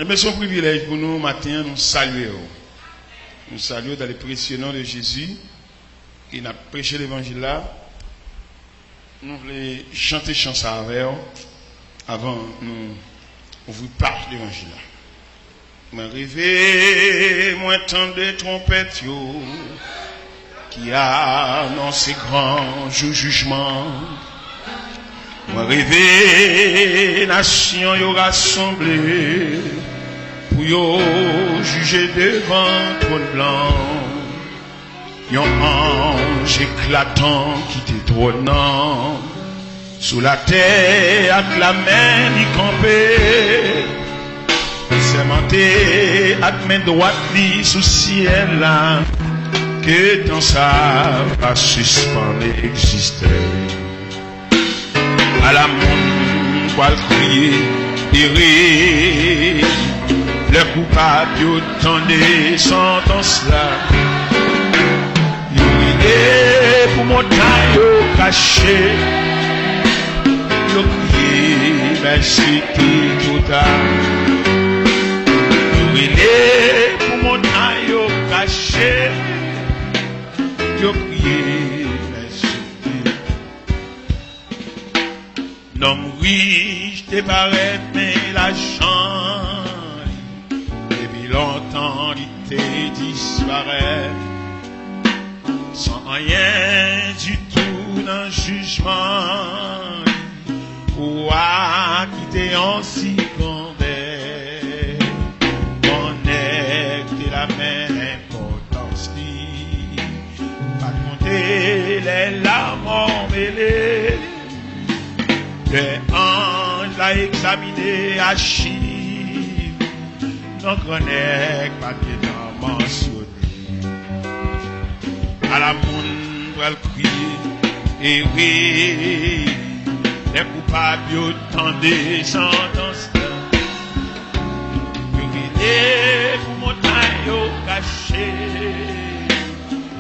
Mais c'est un privilège pour nous, matin, nous saluer. Nous saluons dans le précieux nom de Jésus. Il a prêché l'évangile là. Nous voulons chanter chanson avec eux avant nous ouvrir part l'évangile là. Moi rêvé, moi tant de trompettes qui annoncent grand jugement. Moi rêvé, nation y rassemblée pour yo juger devant trône blanc. Yon ange éclatant qui t'étronnant sous la terre avec la main y campé, sermenté avec main droite li sous ciel là, que tant ça va suspendre exister. À la monde quoi crier et rire, le coupable y'attendait sentence là. Et pour mon taille caché, yo crié, mais c'était tout tard. Et pour mon taille caché, yo crié, mais c'était. L'homme riche te paraît, mais la chance, depuis longtemps, il te disparaît. Sans rien du tout dans le jugement, ou à quitter en si condé, connecter la même importance, pas compter les larmes emmêlées, les anges l'a examiné à chiffre, non connecte pas de temps mentionné. À la monde pour le crier et rire, les coupables y'attendaient sentence là. Yo guidé pour montagne yo caché,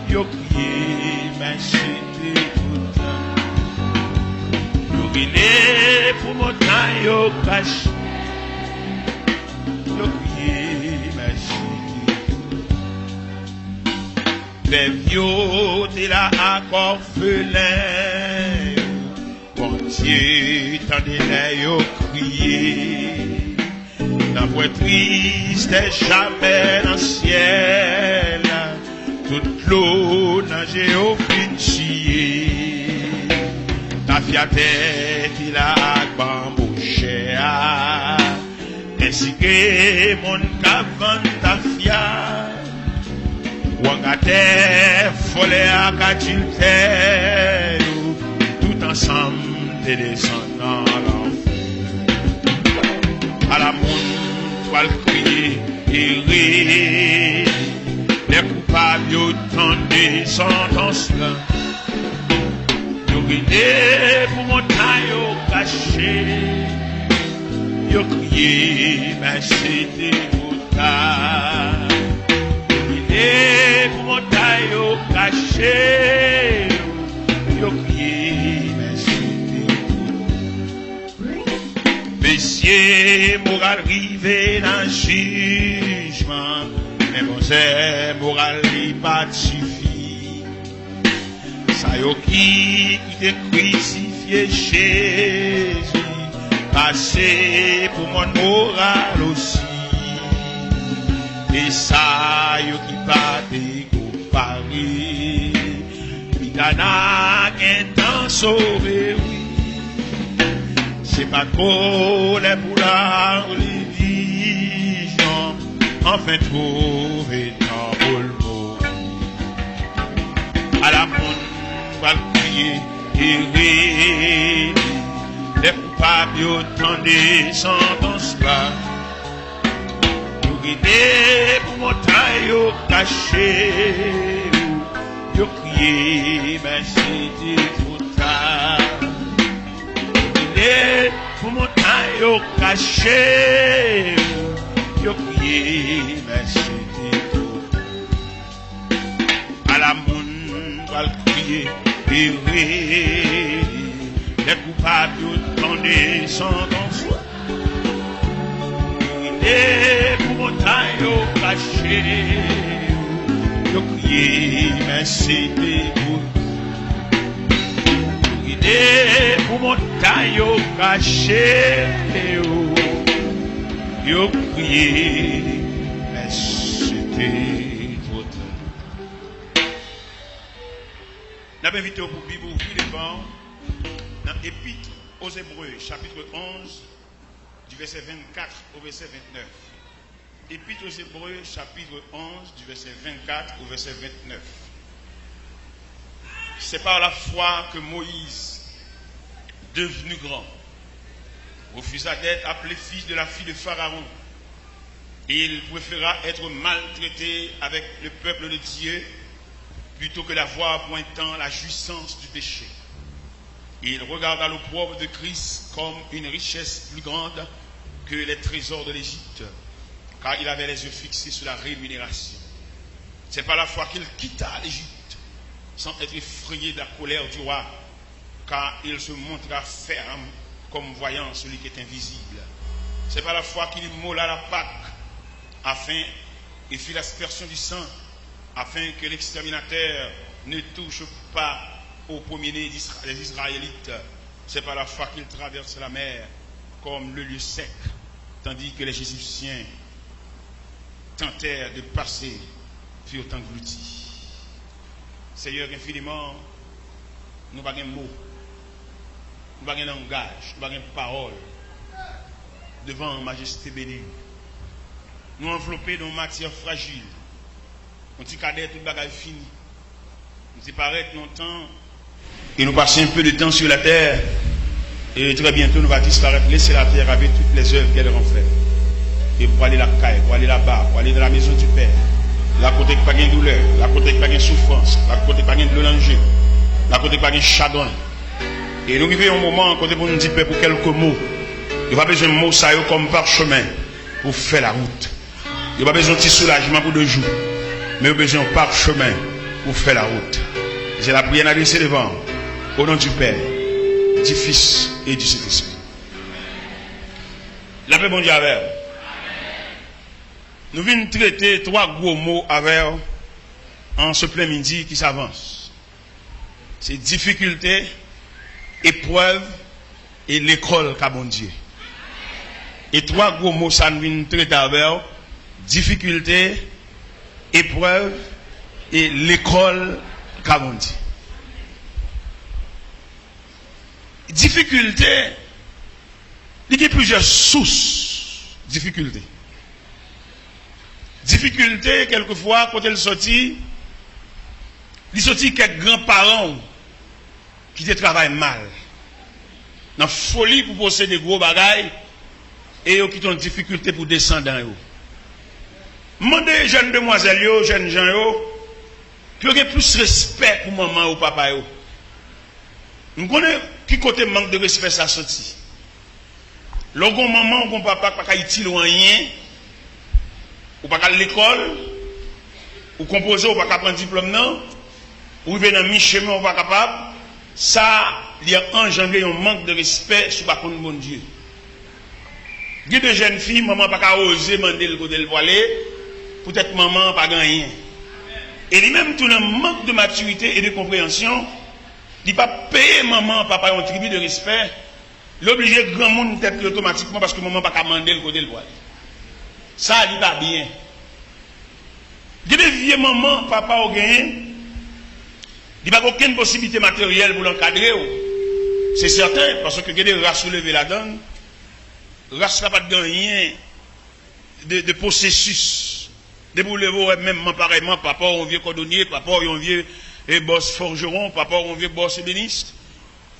yo crié mais c'était tout temps. Yo guidé pour montagne yo caché, yo crié mais c'était. Les vieux de la orphelin, bon Dieu, tendez les yo crier. La voix triste est jamais dans le ciel, toute l'eau nage au fin chier. Ta fiaté qui la bambouché, ainsi que mon cavant ta fiat. Wangate, folé à Katilté, tout ensemble des descendants l'enfer. À la monde, toi le crier et rire, les coupables y'attendaient sentence là. Yo guidé pour montagne yo caché, yo crié mais c'était trop tard. Et pour mon taille au caché, yo crié, mais c'était tout. Messieurs, moral rivé dans le jugement, mais bon c'est moral li pas suffit. Ça yo qui te crucifié Jésus, passé pour mon moral aussi. Et ça, yo qui pas décomparé, Pitana qu'un temps sauvé, oui. C'est pas trop les boulards, les visions, enfin trouver dans le mot. À la monde, va le crier et rire, les coupables y'attendaient sentence là. Et pour montagne yo caché, yo crié mais c'était trop tard. Et pour montagne yo caché, yo crié mais c'était trop tard. À la monde va le crier et rire, les coupables y'attendaient sentence. Et caché, yo crié, mais c'était pour guider pour montagne yo caché, yo crié, mais c'était trop tard. N'a pas invité pour Bible ouvrir les bancs dans l'Épître aux Hébreux, chapitre 11, du verset 24 au verset 29. Épître aux Hébreux, chapitre 11, du verset 24 au verset 29. C'est par la foi que Moïse, devenu grand, refusa d'être appelé fils de la fille de Pharaon. Et il préféra être maltraité avec le peuple de Dieu plutôt que d'avoir pointant la jouissance du péché. Et il regarda l'opprobre de Christ comme une richesse plus grande que les trésors de l'Égypte, car il avait les yeux fixés sur la rémunération. C'est par la foi qu'il quitta l'Égypte, sans être effrayé de la colère du roi, car il se montra ferme comme voyant celui qui est invisible. C'est par la foi qu'il immola la Pâque, afin, et fit l'aspersion du sang, afin que l'exterminateur ne touche pas au premier-né des Israélites. C'est par la foi qu'il traverse la mer comme le lieu sec, tandis que les Égyptiens tentèrent de passer, furent engloutis. Seigneur, infiniment, nous n'avons pas de mots, nous n'avons pas de langage, nous n'avons pas de parole devant majesté bénie. Nous enveloppés dans matière fragile. On dit cadet tout bagage fini. On dit paraître longtemps et nous passons un peu de temps sur la terre et très bientôt nous va disparaître, laisser la terre avec toutes les œuvres qu'elle a fait. Et pour aller la caille, pour aller là-bas, pour aller dans la maison du Père, la côté qui n'a pas de douleur, la côté qui n'a pas de souffrance, la côté qui n'a pas de danger, la côté qui n'a pas de chagrin. Et nous vivons un moment côté pour nous dire pour quelques mots. Il n'y a pas besoin de mots ça comme parchemin pour faire la route. Il n'y a pas besoin de petit soulagement pour 2 jours, mais il y a besoin de parchemin pour faire la route. C'est la prière adressée devant, au nom du Père, du Fils et du Saint-Esprit. La paix bon Dieu avec. Nous venons traiter 3 gros mots avec en ce plein midi qui s'avance. C'est difficulté, épreuve et l'école qu'a bon Dieu. Et 3 gros mots ça nous vient traiter avec difficulté, épreuve et l'école qu'a bon Dieu. Difficulté, il y a plusieurs sources difficulté. Difficulté, quelquefois, quand elle sortit, il sortit quelques grands-parents qui te travaillent mal. Dans la folie pour posséder des gros bagailles et qui ont une difficulté pour descendre dans eux. Demandez jeunes demoiselles, jeunes gens, qui ont plus respect pour maman ou papa. Nous connaissons qui côté manque de respect ça sorti. Lorsqu'on maman ou papa pas utile ou rien, ou pas à l'école, ou composer ou pas prendre diplôme non, ou vivre dans mi-chemin ou pas capable, ça il y a engendré un manque de respect sur par contre bon Dieu. Il y a des jeunes filles, maman pas oser demander le côté le voilé, peut-être maman pas gagné. Et lui-même tout le manque de maturité et de compréhension, il pas payer maman papa un tribut de respect, l'obliger grand monde tête automatiquement parce que maman pas demander le côté le voilé. Ça il pas bien. Il y a des vieux mamans papa au gain, il n'y a pas aucune possibilité matérielle pour l'encadrer. C'est certain, parce que il y a des races soulevées là-dedans. Race n'a pas de rien de processus. De boulevard, même pareillement, papa, on vieux cordonnier, papa, on vieux boss forgeron, papa, on vieux boss ébéniste.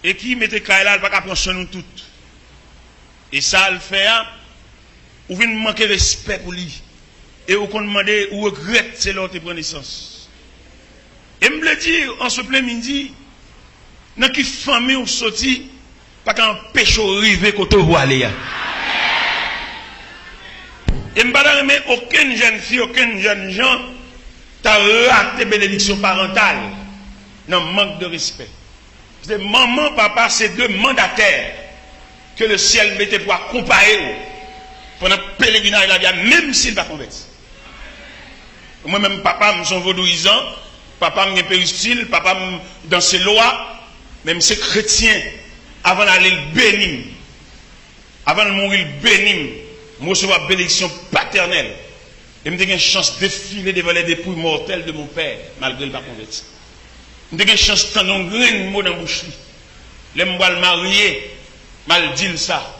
Et qui mettait là, pas qu'à prendre soin de nous toutes. Et ça, le fait, ou vient manquer respect pour lui. Et ou qu'on demande, ou regrette, c'est l'autre qui prend naissance. Et me le dire, en ce plein midi, dans qui famille ou sorti, pas qu'un péché arrivé quand on voit aller. Et je ne sais pas aucune jeune fille, aucun jeune gens t'a raté bénédiction parentale. Non, manque de respect. C'est maman, papa, c'est 2 mandataires que le ciel mettait pour accompagner pendant le pèlerinage, même s'il va convertir. Moi-même, papa, je suis vaudouisant, papa, je suis péristyle, papa, dans ses lois, même c'est chrétien, avant d'aller le bénir, avant de mourir le bénir, je recevoir la bénédiction paternelle. Et je me une chance de défiler devant les dépouilles mortelles de mon père, malgré le pas converti. Je me une chance de tendre un grain de mot dans la bouche. Je me le marier, mal dit ça.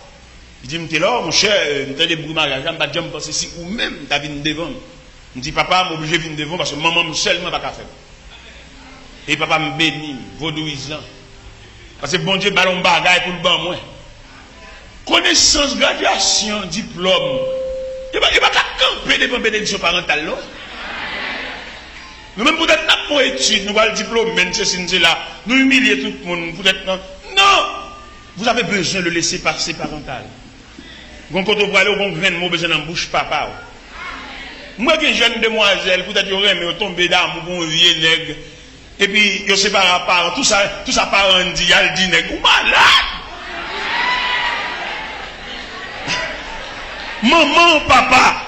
Il dit, je là, mon cher, je suis des bruits mariage, je ne vais pas penser si ou même tu as venu devant. Je dis, papa, je suis obligé de venir devant parce que maman seulement pas faire. Et papa me bénit, vaudouisant. Parce que bon Dieu, ballon bagaille pour le ban moi. Connaissance, graduation, diplôme. Il ne va pas camper devant bénédiction parentale, non? Nous même peut-être pas pour études, nous avons le diplôme, même si c'est là. Nous humilier tout le monde, peut-être non. Non! Vous avez besoin de le laisser passer parental. Quand on va aller au bon grain, moi besoin d'en bouche papa. Moi qui jeune demoiselle, peut-être j'aurais mais tomber d'amour pour un vieux nègre. Et puis, je sais pas par tout ça parent dit, il y a le dit nègre. Ou malade! Maman, papa,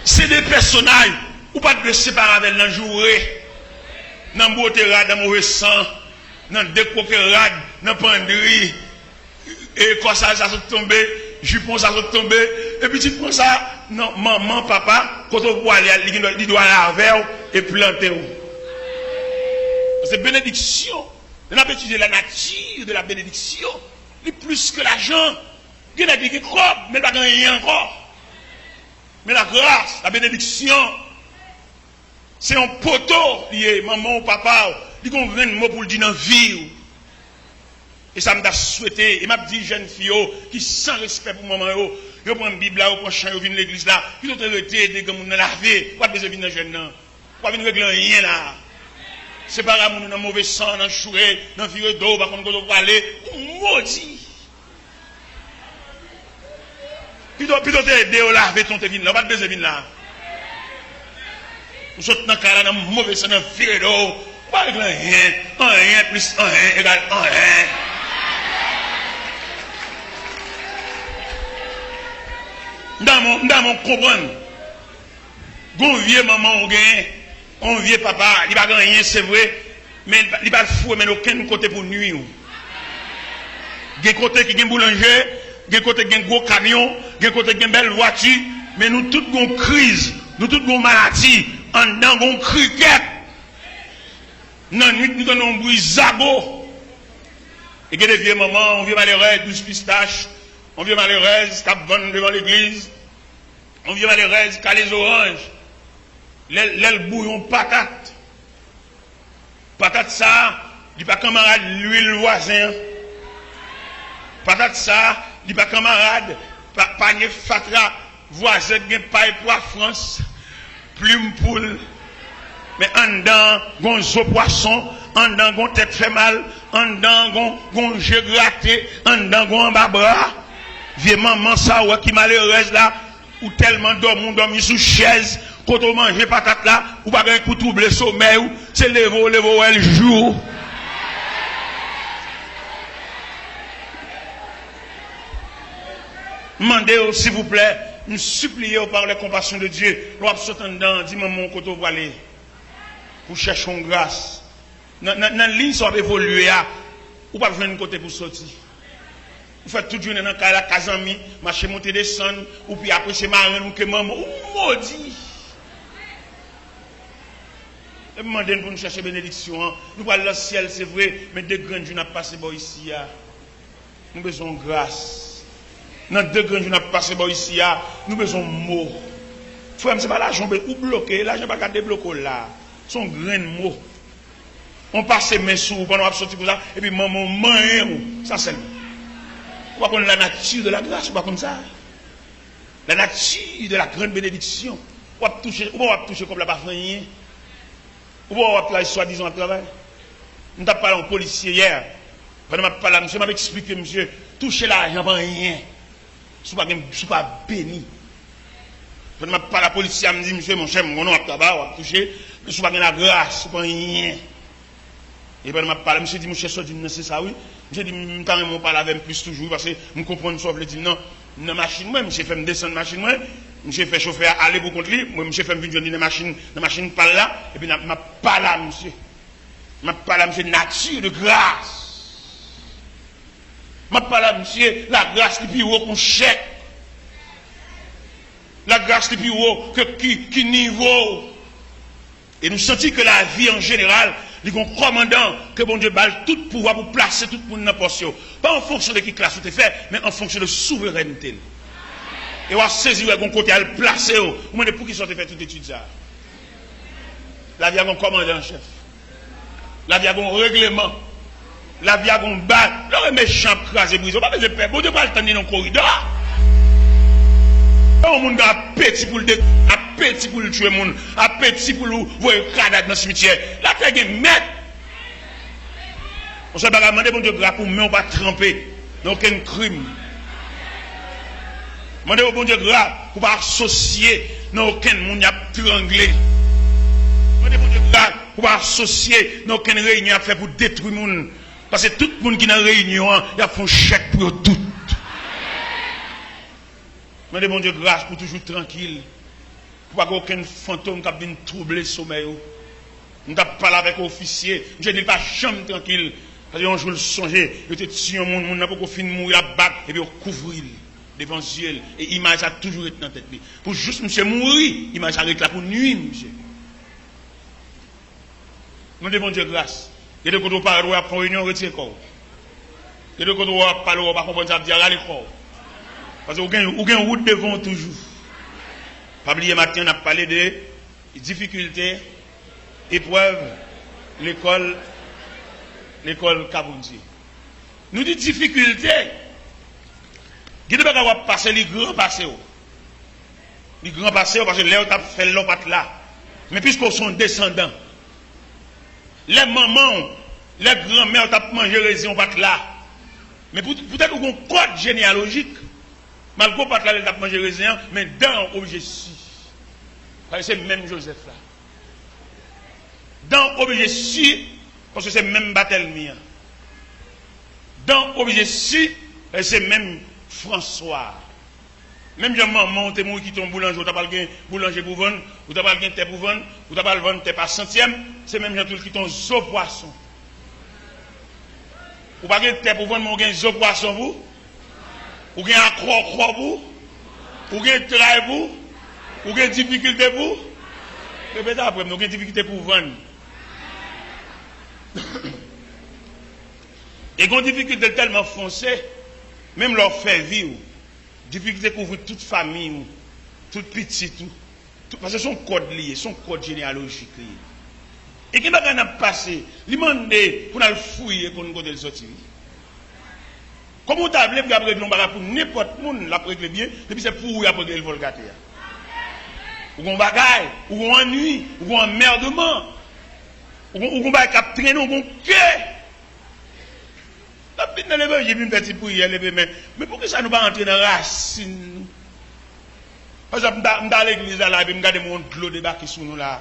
c'est des personnages. Ou pas de le séparer avec l'en jouer. Dans beauté rade, dans mauvais sang, dans décoqué rade, dans penderie. Et quand ça se tombe, jupon ça se tombe. Et puis tu prends ça, non, maman, papa, quand on voit il doit laver et planter. C'est bénédiction. On a étudié la nature de la bénédiction. Il plus que l'argent. Il y a des crop, mais pas rien encore. Mais la grâce, la bénédiction, c'est un poteau lié, maman ou papa, il y a un mot pour le dire dans la vie. Et ça m'a souhaité, et m'a dit jeune fille qui sans respect pour maman, ils prennent une Bible là, ils prennent un chant, ils viennent l'église là, ils ont arrêté des gens qui ont lavé, pas besoin de venir dans jeune là, pas venir régler rien là. C'est pas grave, dans mauvais sang, dans choué, dans viré d'eau, par contre, on va aller, maudit. Plutôt t'aider à laver ton tévin là, pas de besoin de venir là. Vous sautez dans le cas là, dans mauvais sang, dans viré d'eau, pas régler rien, rien plus rien égale rien. Dans mon comprendre, gon vieux maman on vieux papa, il va rien c'est vrai, mais il va fou mais aucun côté pour nuire. Gen côté qui gen boulanger, gen côté gen gros camion, gen côté gen belle voiture, mais nous toutes gon crise, nous toutes gon maladie, en dedans gon cricket. Non nuit nous donnons un bruit zago. Et gen des vieux mamans, on vieux malheureux 12 pistaches. On vient malheureuse, qui vend devant l'église. On vient malheureuse, qui a les oranges. L'aile bouillon patate. Patate ça, il pas camarade l'huile voisin. Patate ça, il pas camarade panier fatra voisin qui paille pour la France. Plume poule. Mais en dedans, gonzo poisson, en dedans, gon tête fait mal, en dedans, gon jeu gratté, en dedans, gon bras. Vieux maman ça ouais qui malheureuse là ou tellement dormi sous chaise quand on mange patate là ou pas un coup trouble sommeil c'est levo elle joue. Demandez s'il vous plaît, nous suppliez par la compassion de Dieu. L'on saute dedans, dis maman quand on va aller pour chercher une grâce. Dans ligne ça va évoluer ou pas besoin de côté pour sortir. Vous faites tout journée dans la casami, marcher, monter, descendre, ou puis après c'est marraine ou que maman, ou maudit. Et demandez pour nous chercher bénédiction. Nous parlons le ciel, c'est vrai, mais deux grands jours n'a passé ici. Nous avons besoin de grâce. Dans deux grands jours n'a passé ici, nous avons besoin de mots. Frère, ce n'est pas l'argent ou bloqué, l'argent n'est pas débloqué là. Ce sont grands mots. On passe mes sous, pendant qu'on sortir comme ça, et puis maman, ça c'est on va connaître la nature de la grâce, on va comme ça. La nature de la grande bénédiction. On va toucher comme la pas rien. On va faire soi-disant à travail. On t'a parlé en policier hier. Pendant que je parle, monsieur m'a expliqué, monsieur, toucher l'argent pas rien. Je ne suis pas béni. Pendant que je parle à la policier, elle me dit, monsieur, mon cher, mon nom à tabac, on va toucher. Je ne suis pas la grâce, je ne suis pas rien. Et pendant que je parle, monsieur dit, mon cher, c'est ça, oui. J'ai dit, je parle avec plus toujours parce que je comprends ce que je dis. Non, dans la machine, moi, je fais me descendre la machine, moi. Monsieur fait chauffeur aller pour contre lui, moi monsieur fait venir dans machine pas là et puis m'a pas là monsieur. M'a pas là monsieur nature de grâce. M'a pas là monsieur la grâce qui plus haut qu'on chèque. La grâce qui plus haut que qui niveau. Et nous sentons que la vie en général, il y a un commandant que bon Dieu balle tout pouvoir pour placer tout le monde dans la portion. Pas en fonction de qui classe vous fait, mais en fonction de souveraineté. Et on a saisi un côté à le placer. Vous me demandez pour qui sont fait toute étude ça. La vie a un commandant en chef. La vie a un règlement. La vie a un balle. Le méchant crasé brisé. Pas besoin de peur. Bon Dieu pas le temps dans le corridor. On monde appétit pour le appétit pour le tuer monde, appétit pour le voir cadavre dans le cimetière. La terre est maître. On se bat demander bon Dieu grâce pour mais on pas tremper dans aucun crime. Demandez au bon Dieu grâce pour pas associer dans aucun monde a tranglé. Demandez bon Dieu grâce pour pas associer dans aucune réunion à faire pour détruire monde parce que tout le monde qui dans réunion, il a fait un chèque pour tout. Demandez bon Dieu grâce pour toujours tranquille. Pour pas qu'aucun fantôme qui vienne troubler le sommeil. Nous n'avons pas parlé avec l'officier. Je ne dis pas chambre tranquille. Parce qu'un jour, le songer, il était tué un monde, n'a pas fini de mourir à battre, et puis on couvre devant les yeux. Et l'image a toujours été dans la tête. Pour juste monsieur mourir, l'image a été là pour nuire, monsieur. Demandez bon Dieu grâce. Et de quand on parle, on va prendre une réunion, on retire le corps. Et de quand on va parler, on va comprendre ça, dire aller le corps. Parce que vous avez une route devant toujours. Pas oublier matin, on a parlé de difficultés, épreuves, l'école Kaboundi. Nous disons difficultés. Vous ne pouvez pas passer les grands passés. Les grands passés, parce que là, on a fait l'opat là. Mais puisqu'on sont descendants, les mamans, les grands-mères, on a mangé les on là. Mais peut-être qu'on a un code généalogique. Malgré pas là, il a mangé les mais dans l'objet si. C'est même Joseph là. Dans l'objet si, parce que c'est même Barthélemy. Dans l'objet si, c'est même François. Même si maman, tu es qui tombe boulanger, tu as pas le boulanger pour vendre, ou tu as pas le thé pour vendre, ou tu as pas le vendre thé par centième, c'est même gens qui tombe zo poisson. Ou pas le thé pour vendre, mais vous zo poisson vous. Ou avez un croix vous, ou avez un travail vous, ou avez une difficulté vous. Répétez après, nous avons une difficulté pour vendre. Et une difficulté tellement foncée, même leur faire vivre, difficulté pour toute famille, toute petite, tout, parce que son code lié, son code généalogique lié. Et qui va passer, il demande pour nous fouiller pour nous côté le sortir. Comment tu as appelé pour régler pour n'importe qui, la régler bien, et puis c'est pour régler le volgateur. Ou un bagaille, ou un ennui, ou un emmerdement, ou un bagaille qui traîne, ou un cœur. La petite dans l'évangile, j'ai vu une petite prière, mais pourquoi ça ne va pas entrer dans la racine? Par exemple, dans l'église, là, je regarde mon clos débarquer sur nous là.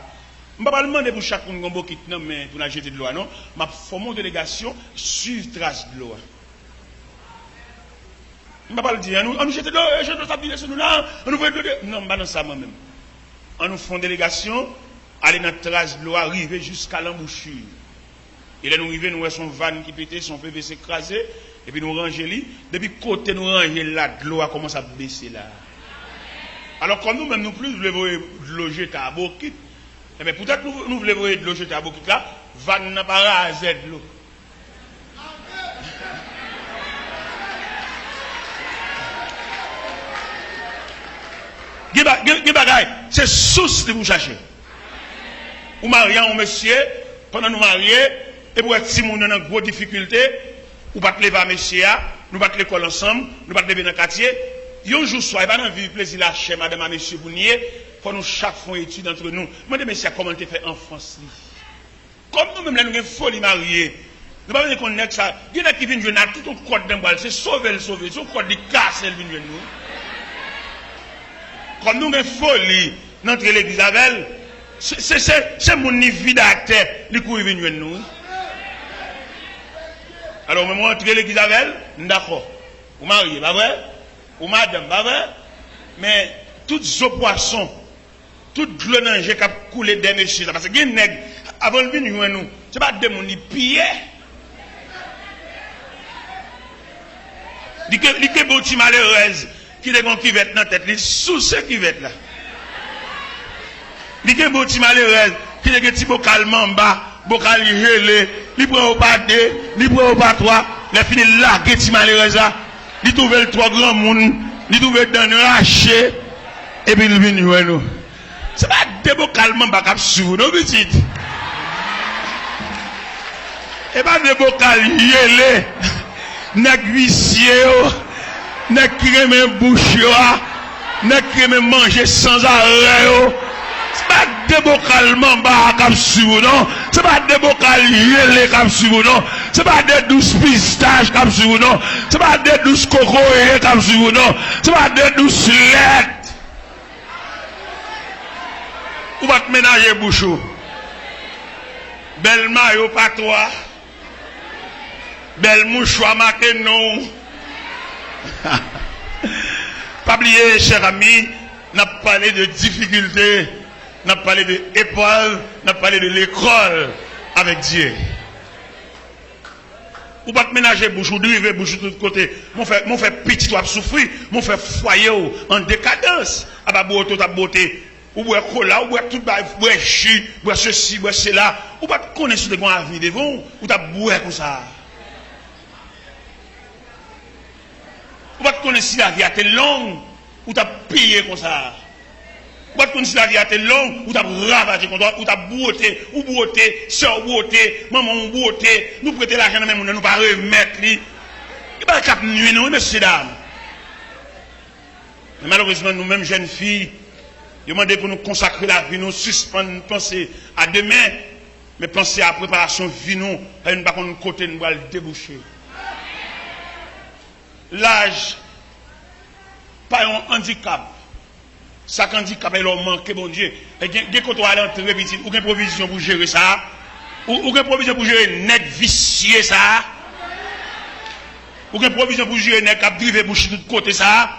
Je ne vais pas demander pour chaque monde qui mais pour la jeter de l'eau, non? Je forme une délégation sur trace de l'eau. Je ne vais pas le dire, on nous jette de l'eau, je dois s'appuyer sur nous là, on nous fait de l'eau. Non, je ne vais pas dans ça moi-même. On nous fait une délégation, aller dans la trace de l'eau, arriver jusqu'à l'embouchure. Et là, nous arrivons, nous avons son van qui pétait, son PVC écrasé, et puis nous rangeons lui. Depuis côté, nous rangeons là, de l'eau a commencé à baisser là. Alors, quand nous-mêmes, nous plus, nous voulons loger à Bokit, eh bien, peut-être nous voulons loger à Bokit là, van n'a pas rasé de l'eau. C'est source de vous chercher. Vous mariez un monsieur, pendant nous marier, et pour être si nous avons une grosse difficulté, ou pas lever à monsieur, nous pas l'école ensemble, nous pas lever dans le quartier. Un jour soir, il va dans vivre plaisir la chez madame et monsieur Bounier, pour nous chaque fois étudier entre nous. Moi, je monsieur, comment tu fais en France? Comme nous-mêmes, nous avons une folie mariée. Nous ne pouvons pas connaître ça. Il y en a qui viennent jouer dans tout le code d'un bal, c'est sauver, c'est le code de casse, elle vient nous. Comme nous avons une folie dans l'église avec c'est mon niveau d'acteur, le coup est venu nous. Alors, moi, entrer l'église avec elle, d'accord. Vous mariez, pas vrai? Ou madame, pas vrai? Mais, Toutes eaux poissons, toute l'eau d'ange qui a coulé des messieurs. Parce que les nègres, avant de venir nous, c'est pas des gens qui pillent. Il y a des gens malheureuses qui ont qui vêtent dans la tête, les sous ceux qui vêtent là. Il y a des gens malheureuses qui ont des petits bocal mamba, bocal gelé, ils prennent au pas deux, ils prennent au pas trois, les filles là, les petits malheureuses là, ils trouvent le trois grands monde, ils trouvent dans le haché, et puis ils viennent voir nous. Ce n'est pas des bocal mamba qui sont sur nous, petite. Et pas des bocal gelé. Nèg huissier, nèg qui remet bouche, nèg qui remet manger sans arrêt. C'est pas des bocal mamba cap sur non, c'est pas des bocal yélé cap sur non, c'est pas des douces pistaches cap sur non, c'est pas des douces cocoyes cap sur non, c'est pas des douces lettres. Ou va te ménager bouchou. Belle maillot pas toi. Belle mouchoir marqué non. Pas oublier, chers amis, n'a parlé de difficultés, n'a parlé de épreuves, n'a parlé de l'école avec Dieu. Ou pas te ménager bouche, ou driver bouche de tout côté. Mon fait petit, tu as souffert, mon fait foyer en décadence. À ba beauté, ta beauté. Ou boire cola, ou boire tout, boire jus, boire ceci, boire cela. Ou pas te connaître ce que tu as avenir devant, ou tu as boire comme ça. Ou pas te connaître si la vie a été longue, ou tu as payé comme ça. Ou pas te connaître si la vie a été longue, ou tu as ravagé comme ça, ou tu as beauté, ou beauté, soeur beauté, maman beauté, nous prêter l'argent même, nous pas remettre. Il n'y a pas de cap nuit, nous, messieurs, dames. Mais malheureusement, nous-mêmes, jeunes filles, demandez pour nous consacrer la vie, nous suspendre, penser à demain, mais penser à la préparation de vie, nous, à une part de côté, nous allons le déboucher. L'âge, pas un handicap. Ça, handicap, il a manqué, bon Dieu. Et quand on va l'entrer, ou une provision pour gérer ça, ou une provision pour gérer net vicieux ça, ou une provision pour gérer net cap drivé pour de côté ça,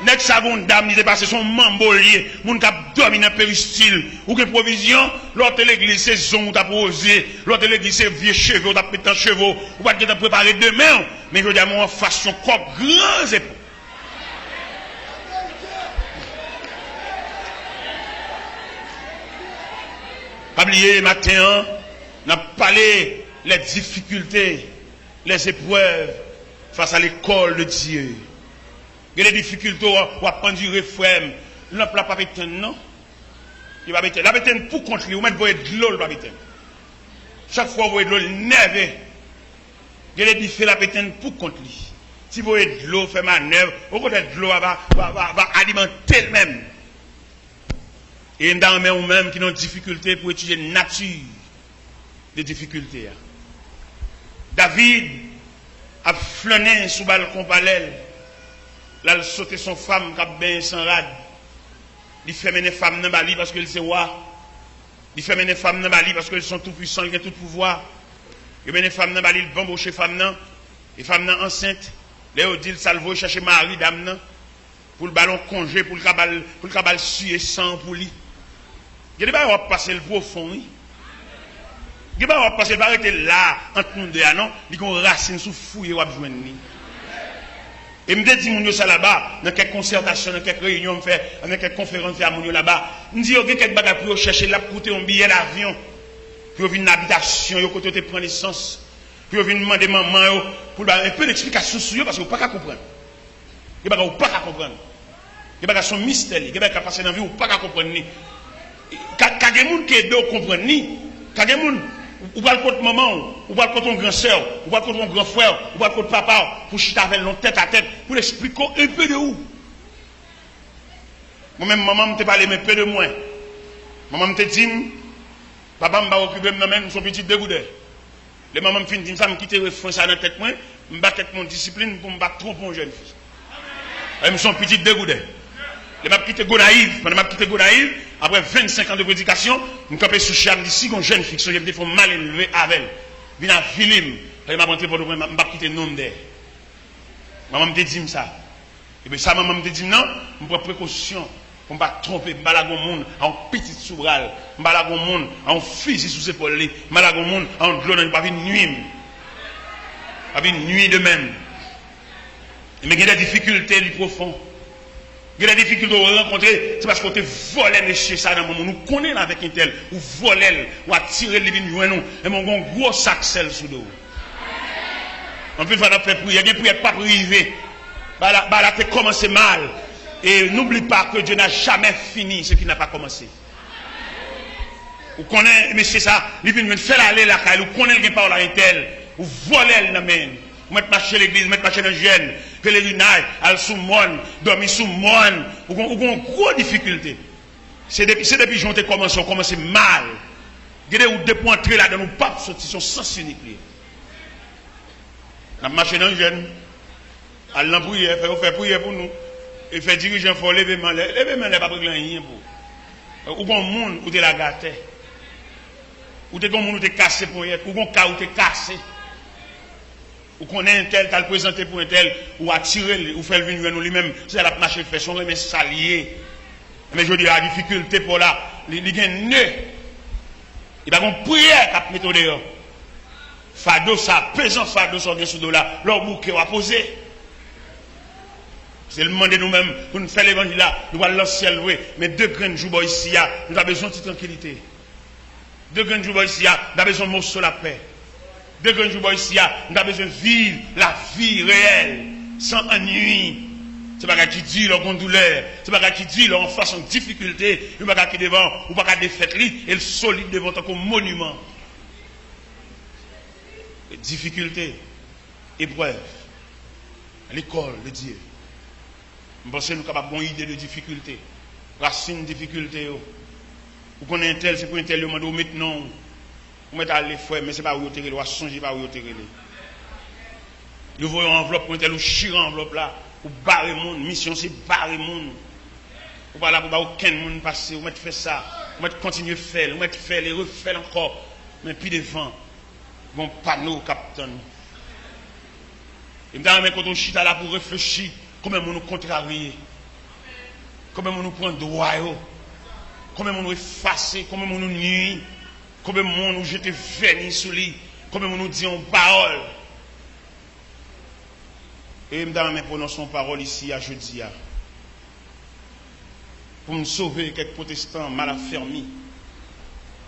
net savon dame, il est passé son mambolier, moun cap dormi dans péristyle, ou une provision, l'autre l'église, c'est zon, ou t'as posé, l'autre l'église, c'est vieux cheveux, ou t'as pété cheveux, ou pas te préparer demain, mais je dis à moi, façon corps grands épaules. Pas oublier, matin, on a parlé les difficultés, les épreuves face à l'école de Dieu. Il y a des difficultés, on va prendre du réfrème. L'homme n'a pas pété, non? Il va péter. La pété pour contre lui, ou même pour être de l'eau, il va péter. Chaque fois, vous voyez de l'eau, il nerveux. Il y a des difficultés, la pété pour contre lui. Si vous voyez de l'eau, fait manœuvre, au côté de l'eau, va alimenter elle-même. Et dans ou même qui ont des difficultés pour étudier la nature des difficultés. David a flâné sous le balcon parallèle. Là, il a sauté son femme qui a bien sans rade. Il fait mener femme dans Bali parce qu'il sait roi. Il fait mener femme dans Bali parce qu'ils sont tout puissants, ils ont tout pouvoir. Il fait mener femme dans Bali, il bambouche femme et femme enceinte. Là, il dit, il salvo, il cherche mari, dame, pour le ballon congé, pour le cabal suer sang pour lui. Il y a des gens qui vont passer le profond, oui. Il y a des gens qui vont passer, il va arrêter là, entre nous deux, non? Il y a une racine sous fouille, il va joindre. Et je me dis, ça là-bas, dans quelques concertations, dans quelques réunions, dans quelques conférences, là-bas, je me dis, il y a quelques bagages pour chercher là, pour coûter un billet d'avion, pour venir une habitation, pour côté prendre l'essence, pour venir demander maman, pour un peu d'explication sur eux, parce que vous ne pouvez pas comprendre. Il y a des bagages que vous ne pouvez pas comprendre. Il y a des bagages qui sont mystérieux, il y a des bagages qui passent dans la vie, vous ne pouvez pas comprendre. Quand il y a des gens qui ne comprennent pas, quand il y a des gens ou pas le côté maman, ou pas le côté ton grand soeur, ou pas le côté ton grand frère, ou pas le côté papa, pour chiter avec l'on tête à tête, pour l'expliquer un peu de où. Moi-même, maman me parlé un peu de moi. Maman me dit, papa m'a occupé de même son petit dégoûté. Les mamans me finissent dit ça, me quitter le ça dans la tête moi, me battre mon discipline pour me battre trop pour une jeune fille. Elle me son petit dégoûté. Je m'a quitté Gonaïve, pendant m'a quitté Gonaïve, après 25 ans de prédication, je me campé sous Charles d'ici, une jeune fille, je me fais mal élevé avec elle. Je viens à Philim, je m'a rentré pour le m'a quitté nom d'elle. Maman me dit ça. Et bien ça, maman me dit non, je prends précaution. On ne va pas tromper, je ne vais pas monde en petit soubral, je ne vais pas monde en fusil sous ses épaules, je ne vais pas monde en de l'eau, je ne vais pas nuit. Pas une nuit de même. Mais il y a des difficultés du profond. Il y a des difficultés à rencontrer, c'est parce qu'on te volé monsieur ça dans le monde. Nous connaissons avec un tel, ou volé, ou attiré les vignes, nous, et mon gros sac sel sous l'eau. En plus, on va faire prier, il y a des prières pas privées. Là, tu commencé mal. Et n'oublie pas que Dieu n'a jamais fini ce qui n'a pas commencé. Vous connaissez, monsieur ça, il vient faire aller la caille, vous connaissez le parole à un tel, vous volez le même. Vous mettez marcher à l'église, vous mettez marcher dans le jeune, que les lunailles, elles sous monde, dormir sous monde, vous avez une grosse difficulté. C'est depuis que j'ont commencé, on commence mal. Vous avez des points très là dans nos papes, ils sont sens unique. On marche dans le jeune, allons prier, faire prier pour nous, et faire diriger, il faut lever main, n'est pas pour rien pour. Ou bon monde, ou de la gâté. Ou de bon monde, ou de cassé pour y être, ou bon cas, ou de cassé. Ou qu'on est un tel, t'as le présenté pour un tel, ou attirer, ou faire venir nous lui-même, c'est la marche fait son mais s'allier. Mais je dis la difficulté pour là, il y a un nœud. Il y a une prière qui a mis au dehors. Fado, ça, pesant fado, ça, sous de là, leur bouquet va poser. C'est le moment de nous-mêmes, pour nous faire l'évangile là, nous allons lancer ciel, oui, mais 2 graines de jour ici, nous avons besoin de tranquillité. 2 graines de jour ici, nous avons besoin de morceaux de la paix. 2 graines de jour ici, nous avons besoin de vivre la vie réelle, sans ennui. C'est pas qui dit leur douleur, c'est pas qui dit leur face en difficulté, c'est pas qui devant, ou pas qui défaite lui, et le solide devant tant comme monument. Difficulté, épreuve, l'école de Dieu. Je pense que nous sommes capables d'avoir une idée de difficulté, racine de difficulté. Vous connaissez un tel, c'est pour un tel, vous maintenant, vous mettez à l'effort, mais ce n'est pas où vous tirez, vous songez pas où vous tirez. Vous voyez enveloppe pour un tel, vous chirez enveloppe là, vous barrez le monde, mission c'est barrer le monde. Vous pas là pour aucun monde passer, vous mettez faire ça, vous mettez continuer à faire, vous mettez faire, les refaire encore, mais puis devant, bon panneau capitaine. Et maintenant, quand on chita là pour réfléchir, comment on nous contrarie, comment on nous prend droit, comment on nous efface, comment on nous nuit, comment on nous jette vernis sous lui, comment on nous dit en parole. Et maintenant, nous prononçons parole ici à jeudi, pour me sauver quelques protestants mal affermis,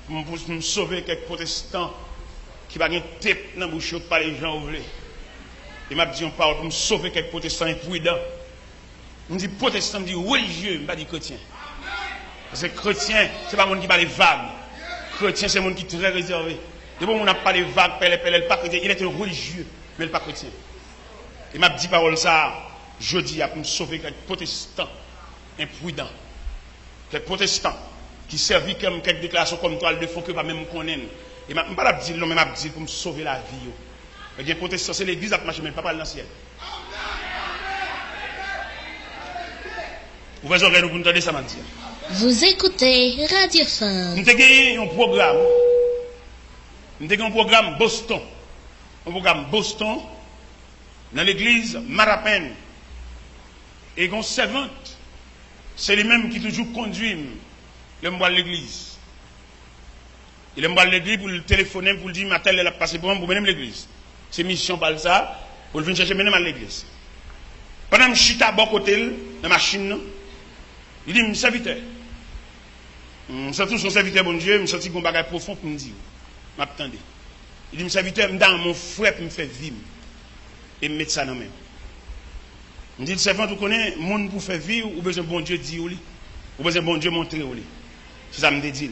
pour me sauver quelques protestants qui va gagner tête dans la bouche par les gens ouvrés. Et m'a dit on parle pour me sauver quelques protestants imprudents. On dit protestant, on dit religieux, pas dit chrétien. Parce que chrétien, c'est pas monde qui parle vague. Chrétien, c'est monde qui est très réservé. De bon, on n'a pas les vagues, pas chrétien. Il est religieux, mais il n'est pas chrétien. Et m'a dit parole ça, jeudi, pour me sauver quelques protestants imprudents. Quelques protestants qui servent comme quelques déclarations comme toi, de fond que pas même connaître. Et m'a pas dit non, mais m'a dit pour me sauver la vie. Eh bien, protestant, c'est l'église qui marche, mais pas dans le ciel. Vous voyez, nous entendez ça, m'a dit. Vous écoutez Radio Fin. Nous avons gagné un programme. Nous avons un programme Boston. Un programme Boston dans l'église Marapen. Et une servante, c'est lui-même qui toujours conduit le mois de l'église. Il aime l'église pour le téléphoner, pour le dire, Matel, elle a passé pour moi, pour mener l'église. C'est mission par ça, pour venir chercher même à l'église. Pendant que je suis à bon côté, dans la machine, il dit, mon serviteur. Je sens tout son serviteur, bon Dieu, je sens un bagage profond pour me dire. M'attendez. Il dit, mon serviteur, je dans mon frère pour me faire vivre. Et me mettre ça dans la main. Je dis, le servant, vous connaissez, le monde pour faire vivre, ou besoin de bon Dieu dire, ou besoin de bon Dieu montrer. C'est ça que me dit.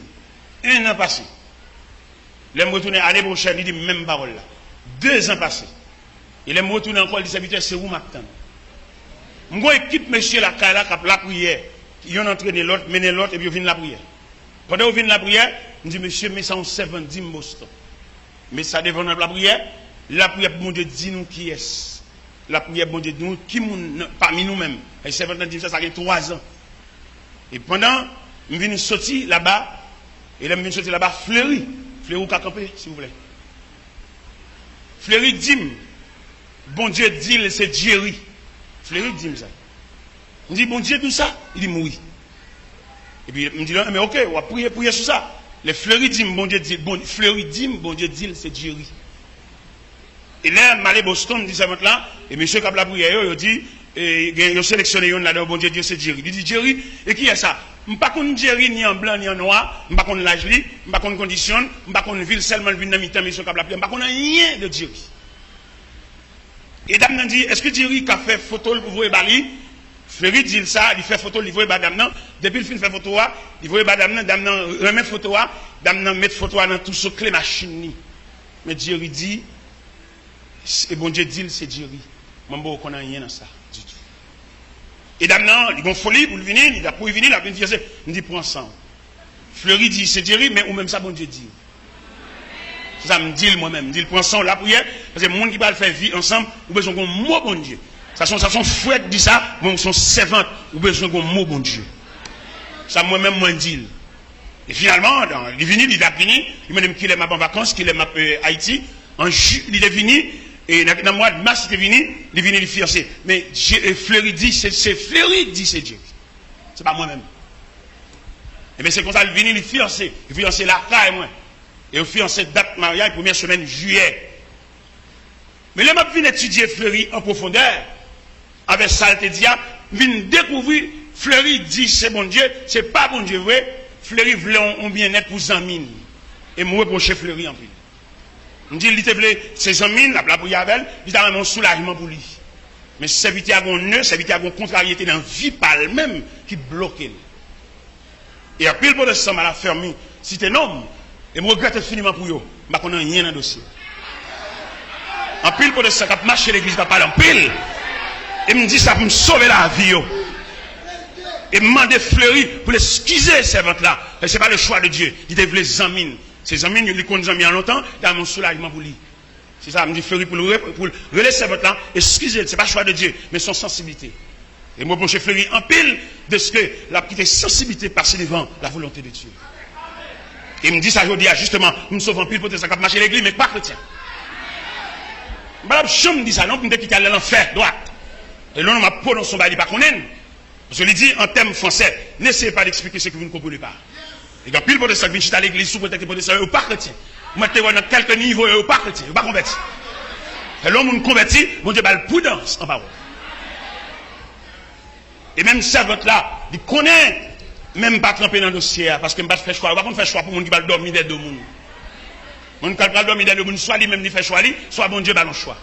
1 an passé. Il me retourner à l'année prochaine, il dit même parole là. 2 ans passés. Il me retourner encore, il dit, serviteur, c'est où m'attendre. Mon équipe, monsieur, la Kala, qui a la prière. Ils ont entraîné l'autre, mené l'autre, et puis ils viennent la prière. Pendant qu'ils viennent la prière, je dis, monsieur, mais ça, on servant, dit Boston. Mais ça devant la prière pour mon Dieu, dis-nous qui est-ce. La prière, bon Dieu, nous, qui parmi nous-mêmes. Et servant, dit ça, ça fait 3 ans. Et pendant, je viens sortir là-bas, et là, je viens sortir là-bas, Fleury ou Kakampe, s'il vous plaît. Fleury dit, bon Dieu dit, c'est Jerry. Fleury dit ça. Je dis, bon Dieu, tout ça. Il dit, oui. Et puis, il me dit, mais ok, on va prier sur ça. Les fleuris disent, bon Dieu dit, bon Dieu dit, c'est Jerry. Et là, Malé Boston, dit ça maintenant, et monsieur Kabla prière, il dit, il a sélectionné un là-dedans, bon Dieu dit, c'est Jerry. Il dit, Jerry, et qui est ça? Je ne sais pas qu'on Jerry ni en blanc ni en noir, je ne sais pas qu'on l'âge, je ne sais pas qu'on conditionne, je ne sais pas qu'on ville seulement le vin dans mi-temps, monsieur Kabla prière, je ne sais pas qu'on a rien de Jerry. Et dame n'a dit, est-ce que Jerry a fait photo pour vous Bali? Fleury dit ça, il fait photo, il voit dame nan. Depuis le film fait photo, il voit dame nan remet photo, dame nan met photo dans tout ce clé machine. Mais Jerry dit, et bon Dieu dit, c'est Jerry. Mambo, qu'on a rien dans ça, du tout. Et dame nan, il a une folie pour venir, il a pour venir, il a venir, il dit, prends ensemble. Fleury dit, c'est Jerry, mais ou même ça, bon Dieu dit. Ça me dit moi-même, me dit, prends ensemble la prière, parce que les gens qui va faire vie ensemble, ou besoin d'un mot, bon Dieu. Ça son fouette dit ça, mon son servante, ou besoin d'un mot, bon Dieu. Ça moi-même, moi, dit. Et finalement, il est venu, il a fini, il m'a dit qu'il est en vacances, qu'il est en Haïti, il est venu, et dans le mois de mars, il est venu, il fiancé. Mais Fleury dit, c'est Fleury dit, c'est Dieu. C'est pas moi-même. Et bien c'est comme ça, il est venu, il fiancé la caille, moi. Et il fiancé date mariage, première semaine juillet. Mais là, je viens étudier Fleury en profondeur, avec saleté diable, je viens découvrir, Fleury dit, c'est bon Dieu, c'est pas bon Dieu vrai, Fleury voulait un bien-être pour Zamine. Et moi, reprocher Fleury en plus. Je dis, il voulait, c'est Zamine, la pour Yavel, il a un soulagement pour lui. Mais c'est vite à un nœud, c'est vite à une contrariété dans la vie par elle-même qui bloque. Et après, le protestant m'a fermé. Si t'es un homme, et je regrette infiniment pour eux, je ne connais rien dans le dossier. En pile pour ça, quand marcher l'église, pas parler en pile. Et me dit ça pour me sauver la vie. Et me demander Fleury pour l'excuser ces ventes-là. Ce n'est pas le choix de Dieu. Il devait les amines. Ces amines, il les connaît bien longtemps, il a mon soulagement pour lui. C'est ça, me dit Fleury pour relayer ces ventes-là, excusez, ce n'est pas le choix de Dieu, mais son sensibilité. Et moi, je Fleury en pile de ce que la petite sensibilité passe devant la volonté de Dieu. Et me dit ça, je dis justement, nous sauvons pile pour ça, quand marcher l'église, mais pas chrétien. Je me dis ça, non, pour me dire qu'il y a l'enfer, droite. Et là, on m'a prononcé son bail, pas qu'on aime. Je lui dis en termes français, n'essayez pas d'expliquer ce que vous ne comprenez pas. Et quand pile pour ça, je suis à l'église, sous prétexte de ça, vous pas chrétien. Vous mettez dans quelques niveaux, vous pas chrétien, vous pas converti. Et là, on me convertit, mon Dieu, la prudence en parole. Et même ça, votre là, il connaît, même pas tremper dans le dossier, parce que je ne vais pas faire choix. Pas qu'on fait choix pour mon qui va dormir des deux mondes. Mon qui va dormir des deux mondes, soit lui-même il fait choix, soit bon Dieu, le choix.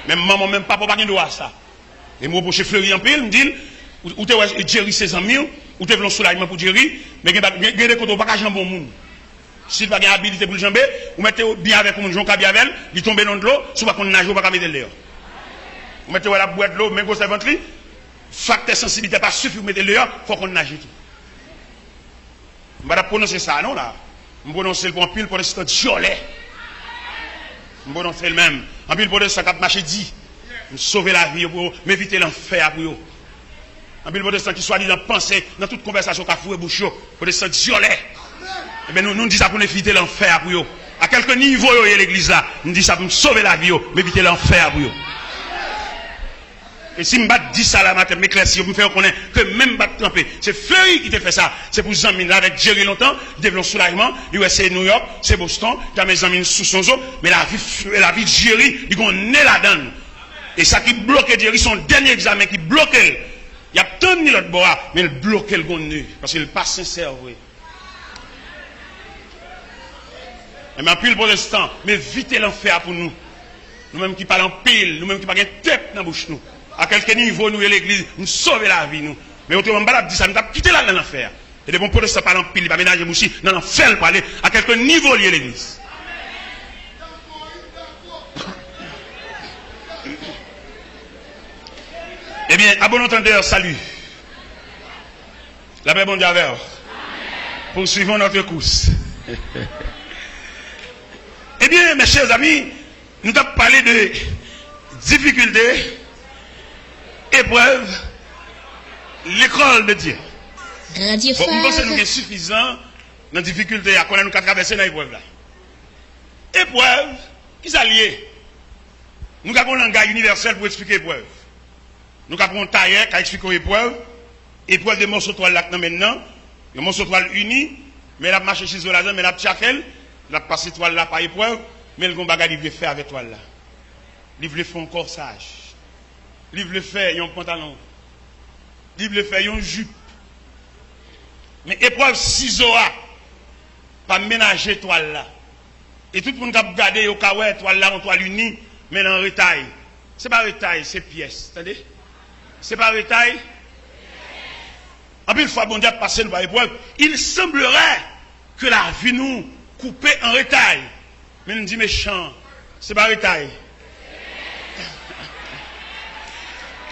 Même maman, même papa, pas qu'il doit ça. Et moi, pour chez Fleury en pile, me dit, ou tu es Jerry 16 000, ou tu es un soulagement pour Jerry, mais il y a des côtés pas qu'à jamber au monde. Si tu n'as pas d'habilité pour le jamber, ou mettez bien avec un jonc bien avec, il tombe dans de l'eau, soit qu'on nage ou pas mettre de l'air. Vous mettez la boîte de l'eau, mais vous savez ventre, facteur sensibilité pas suffit pour mettre de l'air, il faut qu'on nage tout. Je ne vais pas prononcer ça, non, là. Je vais prononcer le bon pile pour l'instant violet. Je vais prononcer le même. En pile pour l'instant, quand marché dit, sauver la vie pour m'éviter l'enfer pour eux. En pile pour l'instant, qui soit dit dans penser, dans toute conversation qu'a foué bouche, pour l'instant violet. Eh bien, nous disons ça pour éviter l'enfer pour eux. À quelques niveaux, il y a l'église là. Nous disons ça pour sauver la vie, m'éviter l'enfer pour eux. Et si je ne dis ça la matin, m'éclaircir, me faire connaître que même pas tremper. C'est Fleury qui te fait ça. C'est pour Zamine là avec Jerry longtemps, il développe soulagement, il c'est New York, c'est Boston, il y a mes Zamine sous son zoo, mais la vie de Jerry, il est là-dedans. Et ça qui bloque Jerry, son dernier examen qui bloque. Il y a tant de l'autre bois, mais il bloque le gonne, parce qu'il n'est pas sincère, oui. Mais en pile pour l'instant, mais vite l'enfer pour nous. Nous-mêmes qui parlons pile, nous-mêmes qui parlons tête dans la bouche nous. À quelques niveaux, nous et l'église, nous sauver la vie, nous. Mais autrement, on dit ça, nous avons quitté là dans l'enfer. Et les bons protestants parlent pile, ils vont ménager aussi dans l'enfer pour aller à quelques niveaux liés à l'église. Eh bien, à bon entendeur, salut. La paix bon Dieu avec vous. Poursuivons notre course. Eh bien, mes chers amis, nous avons parlé de difficultés, épreuves, l'école de Dieu. Radio Bon, nous pensons que Phare. nous sommes suffisants dans la difficulté à connaître nous qu'à traverser dans l'épreuve là. Épreuve, qui s'allie. Nous avons un langage universel pour expliquer l'épreuve. Nous avons un tailleur qui a expliqué l'épreuve. Épreuve de morceaux de toile là maintenant. Le morceau de toile uni. Mais il a marché chez eux là, mais il a tchakel. Il a passé toile là par épreuve. Mais le gars il veut faire avec toile là. Il veut faire un corsage. Il veut faire un pantalon. Il veut faire une jupe. Mais épreuve ciseaux pas ménager toile là. Et tout le monde qui a regardé au cas où toile là, en toile unie, mais dans retail. C'est pas retail, c'est pièce. Attendez? C'est pas retail. En plus, une fois bon Dieu passé par l'épreuve, il semblerait que la vie nous coupe en retail. Mais nous dit méchant, c'est pas retail.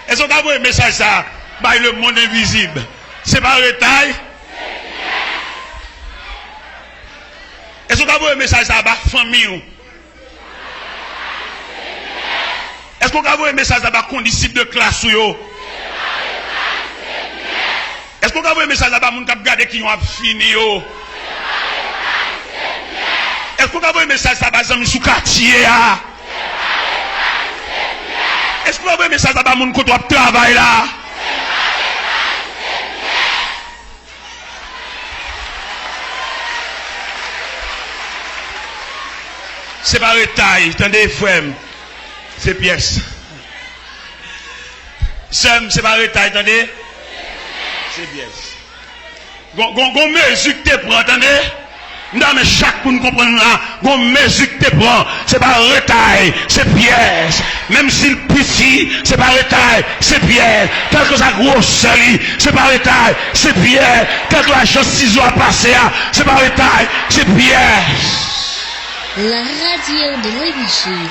Est-ce qu'on a vu un message ça? By le monde invisible. C'est pas retail. Est-ce qu'on a vu un message ça? By famille. Est-ce qu'on a vu un message ça? By condisciple de classe ou est-ce qu'on a vu un message là-bas, mon cap garder qui ont fini yo? Est-ce qu'on a vu un message là-bas, amis sous quartier? Est-ce qu'on a vu un message là-bas, mon côté travail là? C'est pas retail, attendez, frère. C'est pièce. C'est pas retail, attendez. C'est bien. Gon mesure que tu prends, attendez? Non, mais chaque monde comprend là, gon mesure que tu prends, c'est pas retail, c'est pièce. Même si le petit, c'est pas retail, c'est pièce. Tel que sa grosse c'est pas retail, c'est pièce. Tel que la chose ciseau a passé, c'est pas retail, c'est pièce. La radio de l'Évangile.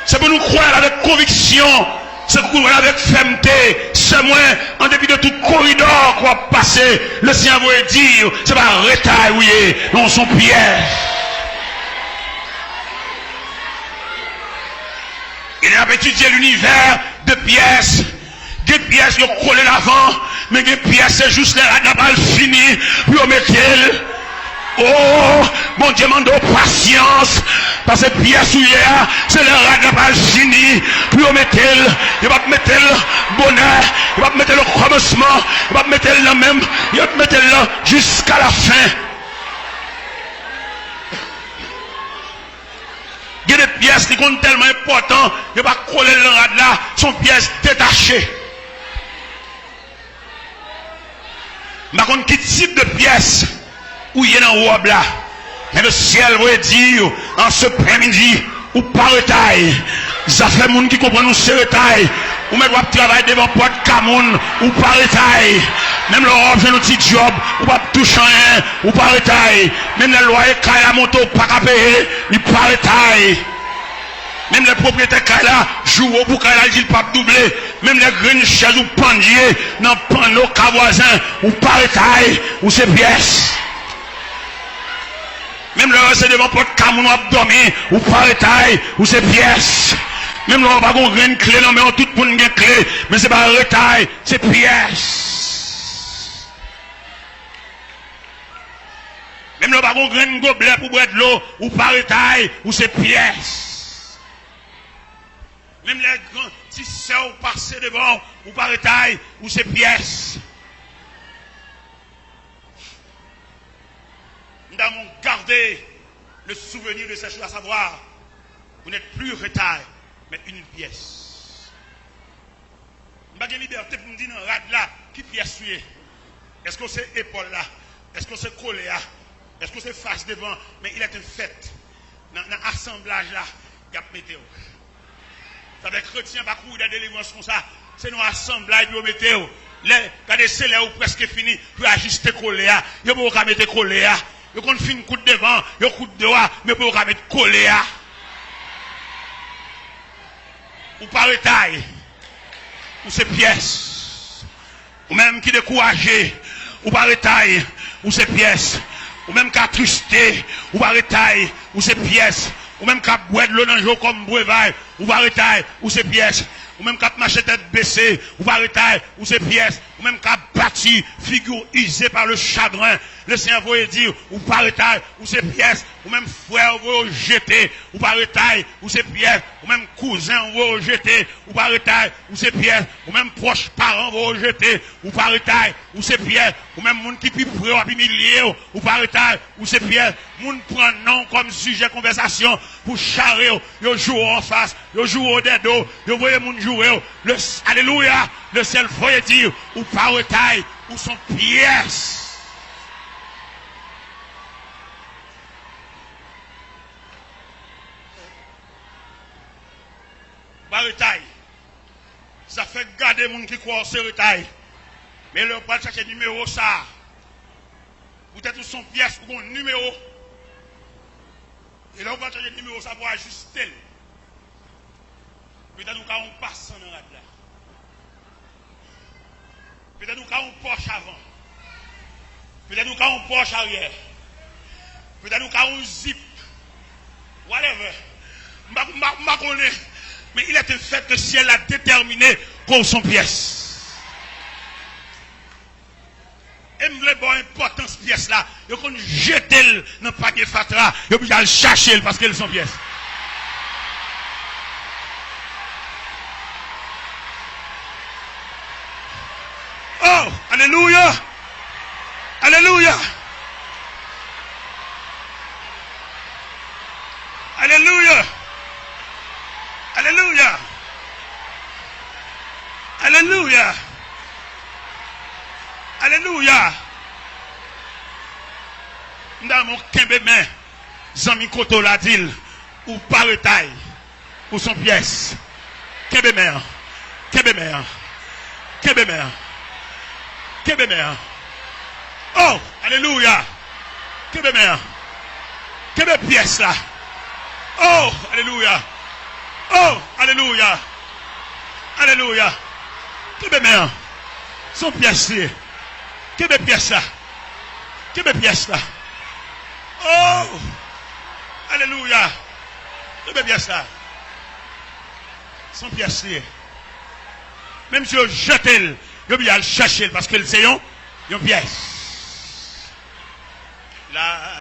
C'est pour nous croire avec conviction. C'est pour avec fermeté, c'est moins, en dépit de tout corridor qu'on va passer, le Seigneur va dire, c'est pas retail, oui, non, son piège. Il a étudié l'univers de pièces. Des pièces, ils ont collé l'avant, mais des pièces, c'est juste la balle finie, puis on met elle. Oh, bon Dieu, demande patience, parce que pièce où il y a, c'est le rat de balle fini, puis on met elle, il va mettre le bonheur, il va mettre le commencement, il va mettre le même, il va mettre le jusqu'à la fin. Il y a des pièces qui sont tellement importantes, il va coller le rat là, sont pièces détachées. Par contre, quel type de pièces où il y a dans le robe là? Mais le ciel va dire, en ce après-midi, ou par retail, ça fait monde qui comprend nous c'est retail, ou même travailler devant porte Camoun, ou par retail. Même le robe, j'ai un petit job, ou pas toucher rien, ou par retail. Même le loyer, quand la moto, pas qu'à payer, il par retail. Même les propriétaires qui là jouent pour qu'il ait pas doublé. Même les graines chaises ou pendiers dans le panneau cas voisin ou par taille ou c'est pièces. Même le reste devant porte Camoun ou dormir ou par taille ou c'est pièces. Même le pas qu'on graine clé non mais on tout le monde a clé mais c'est pas retail c'est pièces. Même le pas qu'on graine gobelet pour boire de l'eau ou par taille ou c'est pièces. Même les grands petits sœurs passés devant, ou par taille, ou ces pièces. Nous avons gardé le souvenir de ces choses, à savoir, vous n'êtes plus retail, mais une pièce. Nous avons liberté pour nous dire dans rad là, qui pièce est. Est-ce que c'est épaule là? Est-ce que c'est collé là? Est-ce que c'est face devant? Mais il est un fait. Dans l'assemblage là, il y a météo. Ça veut dire que les chrétiens ne pas courir de délivrance comme ça. C'est nos assemblages qui mettent. Quand les célèbres sont presque finis, ils ajuster collé. Ils ne peuvent pas mettre collé. Ils ont fait une coup devant, ils ont coup de droit, mais ils ne peuvent pas mettre collé. Ou par taille. Ou ces pièces. Ou même qui découragé. Ou par taille. Ou ces pièces. Ou même qui attristé. Ou par taille. Ou ces pièces. Ou même qu'à boire de l'eau dans le jour comme brevaille, ou va retailler, ou ces pièces, ou même qu'à marcher tête baissée, ou va retailler, ou ces pièces, ou même qu'à bâti, figure usée par le chagrin. Le Seigneur va dire, ou par taille, ou ces pièces, ou même frère vous jeter, ou par taille, ou ces pièces, ou même cousin vous jeter, ou par taille, ou ces pièces, ou même proches parents vous jeter, ou par taille, ou ces pièces, ou même monde qui plus près ou humilié, ou par taille, ou ces pièces, monde prend nom comme sujet de conversation pour charrer, yo joue en face, yo joue au dedo, yo voyez monde jouer, alléluia, le ciel voyait dire, ou par taille, ou son pièce. Baritaille. Ça fait garder les gens qui croient au retail. Mais le pas chercher numéro ça. Peut-être son pièce ou un numéro. Et là, on va chercher numéro ça pour ajuster. Peut-être nous avons un passant dans la là. Peut-être nous avons un Porsche avant. Peut-être nous avons un Porsche arrière. Peut-être nous avons un zip. Whatever. Je connais. Mais il est un fait que le ciel a déterminé qu'on son pièce. Et me bon importance pièce là. Il faut qu'on jette dans le paquet fatra. Il faut le chercher parce qu'elle son pièce. Oh, alléluia. Alléluia. Alléluia. Alléluia. Alléluia. Alléluia. Dans mon kembe main, Zami Koto la dit, ou par taille, ou son pièce. Kembe main. Kembe main. Kembe main. Kembe main. Oh, alléluia. Kembe main. Kembe pièce là. Oh, alléluia. Oh, alléluia. Alléluia. Quelle mère. Son pièce là. Quelle pièce là. Quelle pièce là. Oh, alléluia. Quelle pièce là. Son pièce là. Même si on jette, il y a le chercher parce que c'est une pièce. Là.